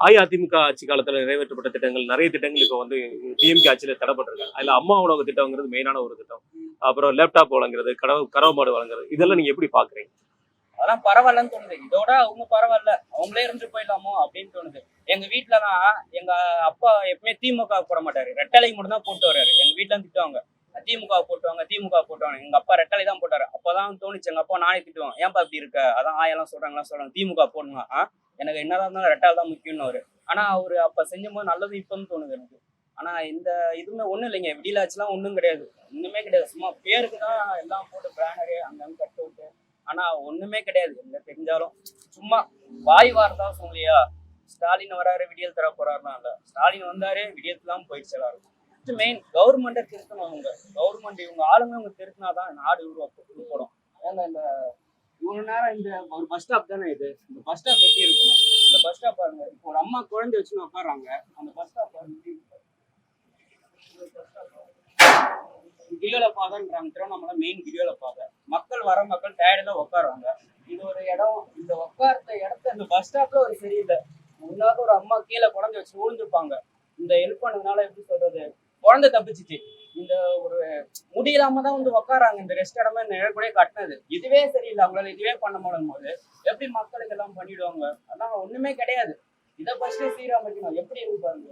அஇஅதிமுக ஆட்சி காலத்துல நிறைவேற்றப்பட்ட திட்டங்கள் நிறைய திட்டங்கள் இப்போ வந்து டிஎம்கே ஆட்சியில தடைப்பட்டிருக்காங்க. அதுல அம்மா உணவு திட்டங்கிறது மெயினான ஒரு திட்டம். அப்புறம் லேப்டாப் வழங்குறது, கறவை மாடு வழங்குறது, இதெல்லாம் நீங்க எப்படி பாக்குறீங்க? அதெல்லாம் பரவாயில்லன்னு தோணுது. இதோட அவங்க பரவாயில்ல, அவங்களே இருந்து போயிடலாமோ அப்படின்னு தோணுது. எங்க வீட்டுலலாம் எங்க அப்பா எப்பவுமே திமுக போட மாட்டாரு, ரெட்டலை மட்டும் தான் போட்டு வர்றாரு. எங்க வீட்டுல திட்டுவாங்க, திமுக போட்டுவாங்க, திமுக போட்டுவாங்க. எங்க அப்பா ரெட்டலை தான் போட்டாரு. அப்பதான் தோணுச்சு, எங்க அப்பா நானே திட்டுவாங்க, ஏன்பா இப்படி இருக்க, அதான் ஆயெல்லாம் சொல்றாங்க திமுக போடணும். எனக்கு என்னதான் இருந்தாலும் ரெட்டால் தான் முக்கியம்னு அவரு. ஆனா அவரு அப்ப செஞ்சும்போது நல்லது இப்பன்னு தோணுது எனக்கு. ஆனா இந்த இதுவுமே ஒண்ணும் இல்லைங்க, விடியல் ஆச்சுலாம் ஒண்ணும் கிடையாது, ஒண்ணுமே கிடையாது. சும்மா பேருக்கு தான் எல்லாம் போட்டு பேனரு அங்கங்க கட் அவுட்டு. ஆனா ஒண்ணுமே கிடையாது எங்க தெரிஞ்சாலும். சும்மா வாய் வார்த்தா சொல்லியா, ஸ்டாலின் வராரு விடியல் தர போறாருன்னா இல்ல, ஸ்டாலின் வந்தாரு விடியல்லாம் போயிடுச்சு எல்லாரும். மெயின் கவர்மெண்ட்டை திருத்தணும். அவங்க கவர்மெண்ட் இவங்க ஆளுங்க அவங்க திருத்தினாதான் நாடு உருவாக்கும். ஏங்க இந்த இவ்வளவு நேரம் இந்த ஒரு பஸ் ஸ்டாப் தானே இது, இந்த பஸ் ஸ்டாப் எப்படி இருக்கணும்? இந்த பஸ் ஸ்டாப் பாருங்க, இப்போ ஒரு அம்மா குழந்தை வச்சுன்னு உட்காடுறாங்க, அந்த பஸ் ஸ்டாப் கிரிவல பாதைன்றாங்க. திருவண்ணாமலை மெயின் கிரிவல பாதை. மக்கள் மக்கள் டயர்டுல உட்காருவாங்க. இது ஒரு இடம், இந்த உட்கார்ந்த இடத்த இந்த பஸ் ஸ்டாப்ல ஒரு சரியில்லை. முன்னாடி ஒரு அம்மா கீழே குழந்தை வச்சு விழுந்துருப்பாங்க. இந்த ஹெல்ப் பண்ணதுனால எப்படி சொல்றது, குழந்தை தப்பிச்சிச்சு. இந்த ஒரு முடியலாம தான் வந்து உட்காராங்க. இந்த ரெஸ்ட் இடமே நிழற்கூட கட்டினது இதுவே சரியில்லை. அவங்களால இதுவே பண்ண முடியும் போது எப்படி மக்களுக்கு எல்லாம் பண்ணிடுவாங்க? அதான் ஒண்ணுமே கிடையாது. இதை ஃபர்ஸ்ட் சீரமைக்கணும். எப்படி இருக்கு பாருங்க.